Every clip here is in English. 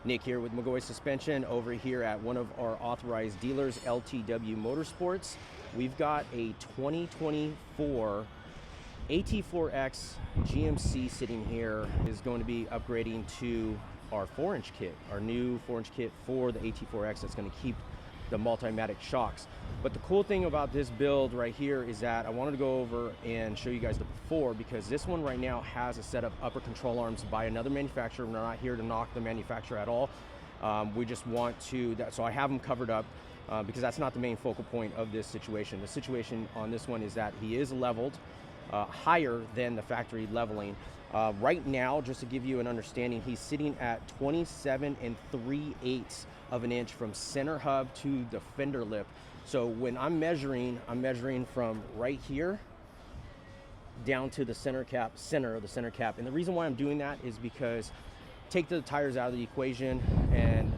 Nick here with McGaughys Suspension over here at one of our authorized dealers, LTW Motorsports. We've got a 2024 AT4X GMC sitting here. Is going to be upgrading to our 4-inch kit, our new 4-inch kit for the AT4X that's going to keep the multi-matic shocks. But the cool thing about this build right here is that I wanted to go over and show you guys the before, because this one right now has a set of upper control arms by another manufacturer. We're not here to knock the manufacturer at all. We just want to, so I have them covered up because that's not the main focal point of this situation. The situation on this one is that he is leveled higher than the factory leveling. Right now, just to give you an understanding, he's sitting at 27 3/8 of an inch from center hub to the fender lip. So when I'm measuring from right here down to the center of the center cap. And the reason why I'm doing that is because take the tires out of the equation, and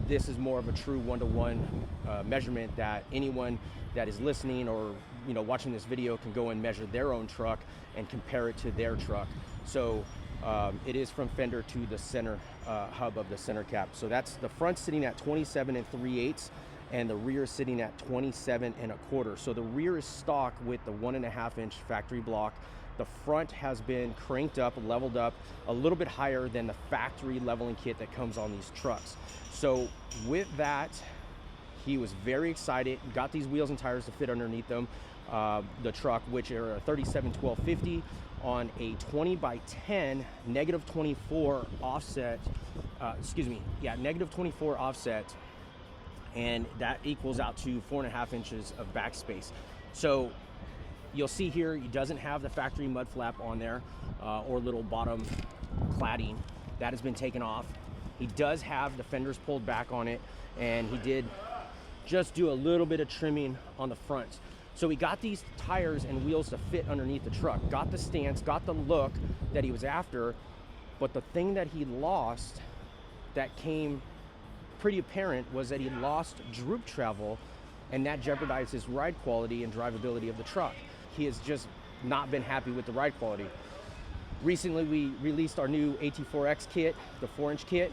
this is more of a true one-to-one measurement that anyone that is listening or watching this video can go and measure their own truck and compare it to their truck. So it is from fender to the center hub of the center cap. So that's the front sitting at 27 3/8 and the rear sitting at 27 1/4. So the rear is stock with the 1.5-inch factory block. The front has been cranked up, leveled up a little bit higher than the factory leveling kit that comes on these trucks. So with that, he was very excited, got these wheels and tires to fit underneath them, the truck, which are a 37-12-50 on a 20x10 -24 offset, -24 offset, and that equals out to 4.5 inches of backspace. So you'll see here, he doesn't have the factory mud flap on there or little bottom cladding. That has been taken off. He does have the fenders pulled back on it, and he did just do a little bit of trimming on the front. So he got these tires and wheels to fit underneath the truck, got the stance, got the look that he was after. But the thing that he lost that came pretty apparent was that he lost droop travel, and that jeopardized his ride quality and drivability of the truck. He has just not been happy with the ride quality. Recently, we released our new AT4X kit, the 4-inch kit,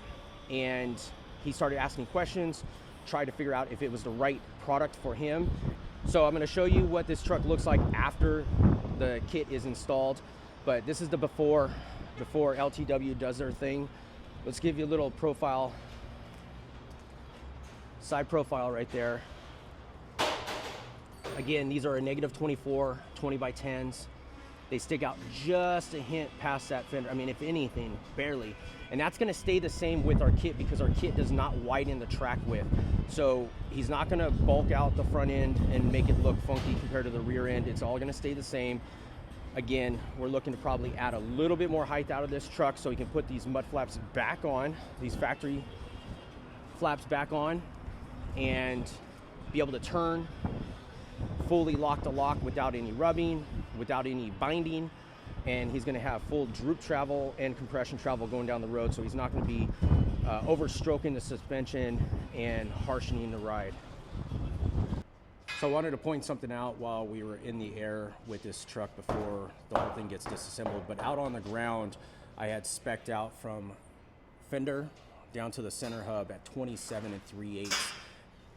and he started asking questions, tried to figure out if it was the right product for him. So I'm going to show you what this truck looks like after the kit is installed. But this is the before LTW does their thing. Let's give you a little profile, side profile right there. Again, these are a -24 20x10s. They stick out just a hint past that fender. I mean, if anything, barely. And that's gonna stay the same with our kit because our kit does not widen the track width. So he's not gonna bulk out the front end and make it look funky compared to the rear end. It's all gonna stay the same. Again, we're looking to probably add a little bit more height out of this truck so we can put these mud flaps back on, these factory flaps back on, and be able to turn fully lock to lock without any rubbing, without any binding. And he's going to have full droop travel and compression travel going down the road, so he's not going to be overstroking the suspension and harshening the ride. So I wanted to point something out while we were in the air with this truck before the whole thing gets disassembled. But out on the ground, I had spec'd out from fender down to the center hub at 27 3/8.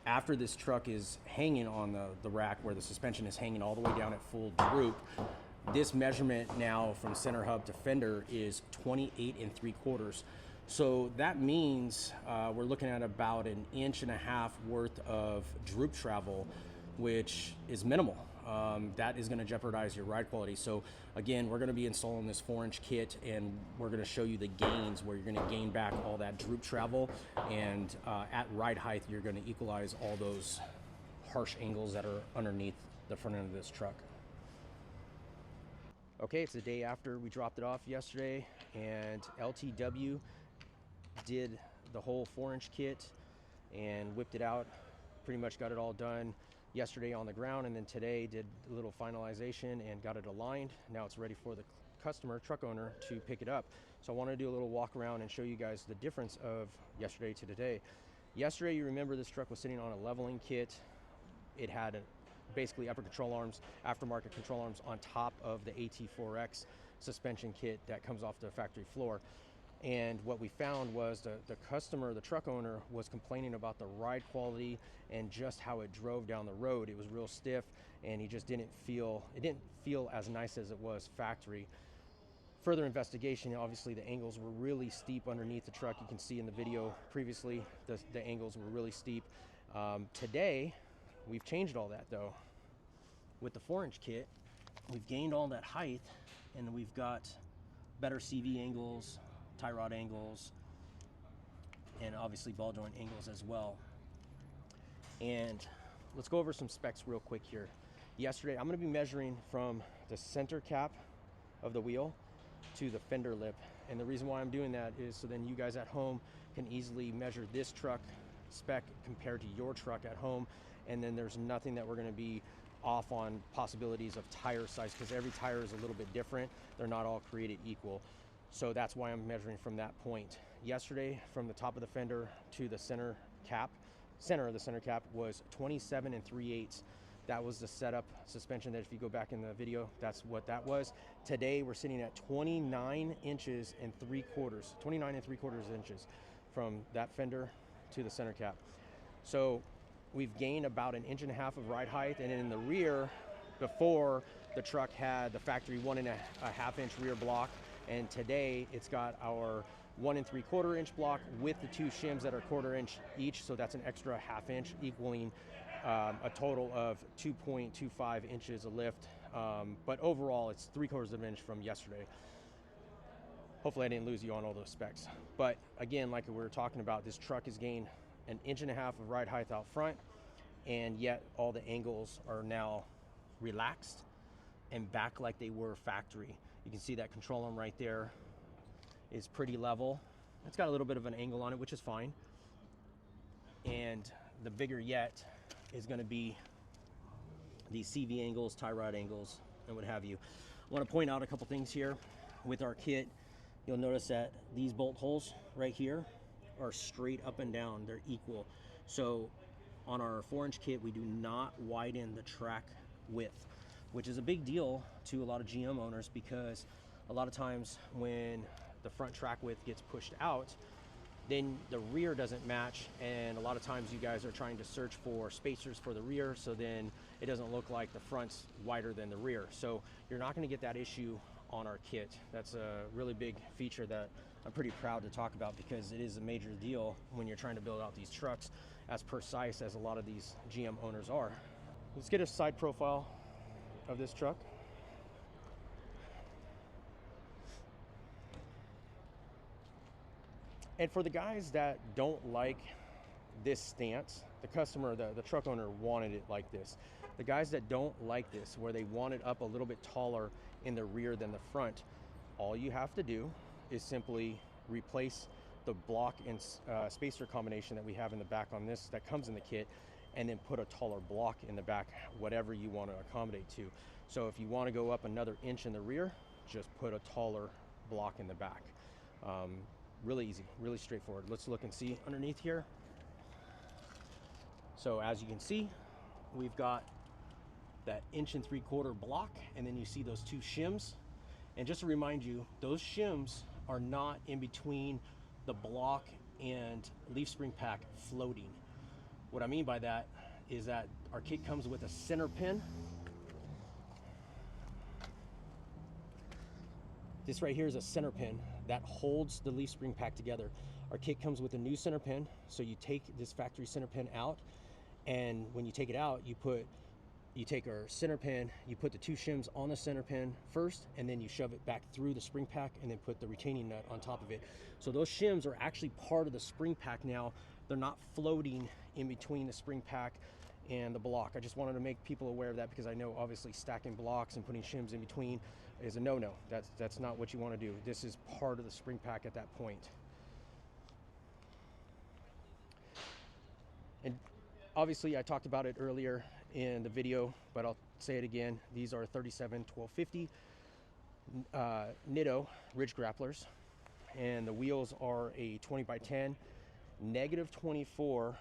After this truck is hanging on the rack where the suspension is hanging all the way down at full droop, this measurement now from center hub to fender is 28 3/4. So that means we're looking at about 1.5 inches worth of droop travel, which is minimal. That is going to jeopardize your ride quality. So again, we're going to be installing this 4-inch kit, and we're going to show you the gains where you're going to gain back all that droop travel, and at ride height you're going to equalize all those harsh angles that are underneath the front end of this truck. Okay, it's the day after we dropped it off yesterday, and LTW did the whole 4-inch kit and whipped it out. Pretty much got it all done yesterday on the ground, and then today did a little finalization and got it aligned. Now it's ready for the customer, truck owner, to pick it up. So I want to do a little walk around and show you guys the difference of yesterday to today. Yesterday, you remember this truck was sitting on a leveling kit. It had basically upper control arms, aftermarket control arms on top of the AT4X suspension kit that comes off the factory floor. And what we found was the customer, the truck owner, was complaining about the ride quality and just how it drove down the road. It was real stiff, and he just didn't feel as nice as it was factory. Further investigation, obviously the angles were really steep underneath the truck. You can see in the video previously, the angles were really steep. Today, we've changed all that though. With the 4-inch kit, we've gained all that height, and we've got better CV angles, tie rod angles, and obviously ball joint angles as well. And let's go over some specs real quick here. Yesterday, I'm going to be measuring from the center cap of the wheel to the fender lip, and the reason why I'm doing that is so then you guys at home can easily measure this truck spec compared to your truck at home, and then there's nothing that we're going to be off on possibilities of tire size, because every tire is a little bit different. They're not all created equal. So that's why I'm measuring from that point. Yesterday, from the top of the fender to the center of the center cap was 27 3/8. That was the setup suspension that if you go back in the video, that's what that was. Today, we're sitting at 29 inches and 3/4, 29 3/4 inches from that fender to the center cap. So we've gained about 1.5 inches of ride height, and in the rear, before the truck had the factory 1.5 inch rear block, and today it's got our 1 3/4 inch block with the 2 shims that are 1/4 inch each, so that's an extra 1/2 inch, equaling a total of 2.25 inches of lift. But overall, it's 3/4 of an inch from yesterday. Hopefully I didn't lose you on all those specs. But again, like we were talking about, this truck has gained 1.5 inches of ride height out front, and yet all the angles are now relaxed and back like they were factory. You can see that control arm right there is pretty level. It's got a little bit of an angle on it, which is fine. And the bigger yet is going to be these CV angles, tie rod angles, and what have you. I want to point out a couple things here with our kit. You'll notice that these bolt holes right here are straight up and down. They're equal. So on our 4-inch kit, we do not widen the track width, which is a big deal to a lot of GM owners, because a lot of times when the front track width gets pushed out, then the rear doesn't match, and a lot of times you guys are trying to search for spacers for the rear, so then it doesn't look like the front's wider than the rear. So you're not going to get that issue on our kit. That's a really big feature that I'm pretty proud to talk about, because it is a major deal when you're trying to build out these trucks as precise as a lot of these GM owners are. Let's get a side profile of this truck. And for the guys that don't like this stance, the customer, the truck owner wanted it like this. The guys that don't like this, where they want it up a little bit taller in the rear than the front, all you have to do is simply replace the block and spacer combination that we have in the back on this that comes in the kit, and then put a taller block in the back, whatever you want to accommodate to. So if you want to go up another inch in the rear, just put a taller block in the back. Really easy, really straightforward. Let's look and see underneath here. So as you can see, we've got that 1 3/4 block, and then you see those 2 shims. And just to remind you, those shims are not in between the block and leaf spring pack floating. What I mean by that is that our kit comes with a center pin. This right here is a center pin that holds the leaf spring pack together. Our kit comes with a new center pin, so you take this factory center pin out, and when you take it out, you take our center pin, you put the 2 shims on the center pin first, and then you shove it back through the spring pack, and then put the retaining nut on top of it. So those shims are actually part of the spring pack now. They're not floating in between the spring pack and the block. I just wanted to make people aware of that, because I know obviously stacking blocks and putting shims in between is a no-no. That's not what you want to do. This is part of the spring pack at that point. And obviously I talked about it earlier in the video, but I'll say it again. These are 37-1250 Nitto Ridge Grapplers, and the wheels are a 20x10 -24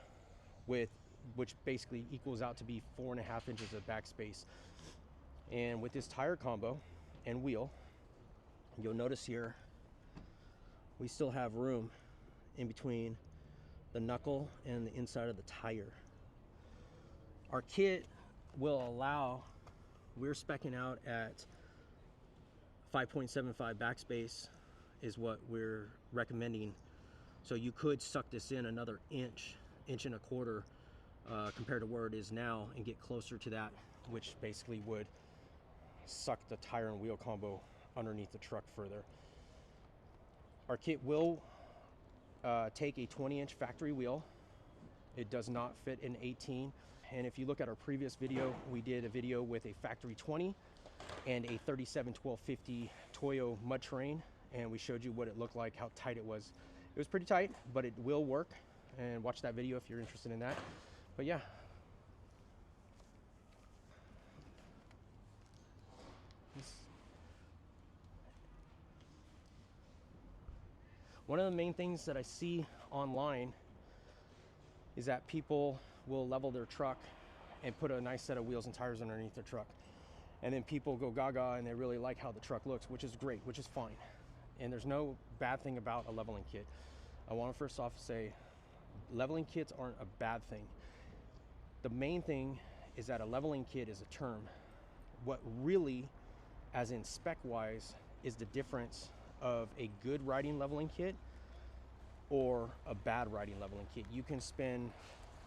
which basically equals out to be 4.5 inches of backspace. And with this tire combo and wheel, you'll notice here we still have room in between the knuckle and the inside of the tire. Our kit will allow, we're speccing out at 5.75 backspace is what we're recommending. So you could suck this in another inch and a quarter compared to where it is now and get closer to that, which basically would suck the tire and wheel combo underneath the truck further. Our kit will take a 20-inch factory wheel. It does not fit an 18. And if you look at our previous video, we did a video with a factory 20 and a 37-1250 Toyo mud terrain, and we showed you what it looked like, how tight it was. It was pretty tight, but it will work, and watch that video if you're interested in that. But yeah. One of the main things that I see online is that people will level their truck and put a nice set of wheels and tires underneath their truck. And then people go gaga and they really like how the truck looks, which is great, which is fine. And there's no bad thing about a leveling kit. I want to first off say, leveling kits aren't a bad thing. The main thing is that a leveling kit is a term. What really, as in spec wise, is the difference of a good riding leveling kit or a bad riding leveling kit. You can spend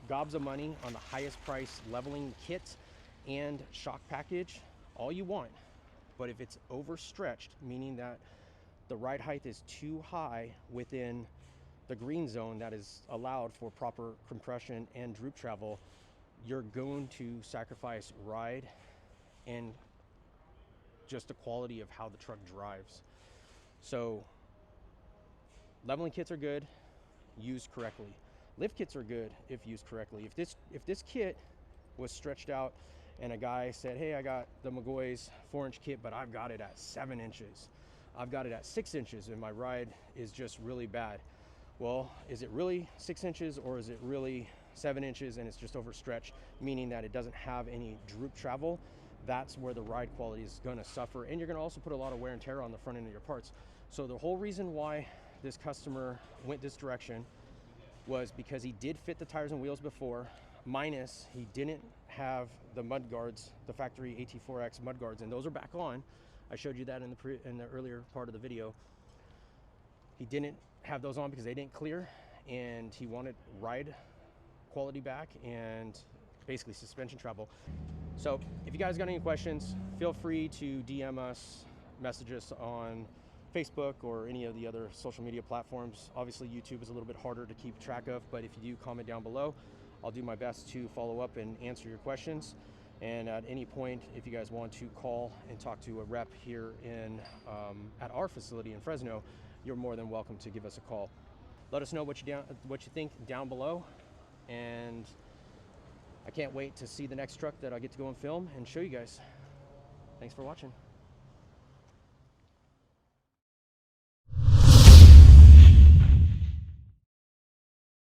gobs of money on the highest price leveling kit and shock package all you want, but if it's overstretched, meaning that the ride height is too high within the green zone that is allowed for proper compression and droop travel, you're going to sacrifice ride and just the quality of how the truck drives. So leveling kits are good used correctly. Lift kits are good if used correctly. If this kit was stretched out and a guy said, hey, I got the McGaughys 4-inch kit, but I've got it at 7 inches, I've got it at 6 inches, and my ride is just really bad. Well, is it really 6 inches or is it really 7 inches and it's just overstretched, meaning that it doesn't have any droop travel? That's where the ride quality is going to suffer, and you're going to also put a lot of wear and tear on the front end of your parts. So the whole reason why this customer went this direction was because he did fit the tires and wheels before, minus he didn't have the mud guards, the factory AT4X mud guards, and those are back on. I showed you that in the earlier part of the video. He didn't have those on because they didn't clear, and he wanted ride quality back and basically suspension travel. So if you guys got any questions, feel free to DM us, message us on Facebook or any of the other social media platforms. Obviously YouTube is a little bit harder to keep track of, but if you do comment down below, I'll do my best to follow up and answer your questions. And at any point, if you guys want to call and talk to a rep here in at our facility in Fresno, you're more than welcome to give us a call. Let us know what you think down below, and I can't wait to see the next truck that I get to go and film and show you guys. Thanks for watching.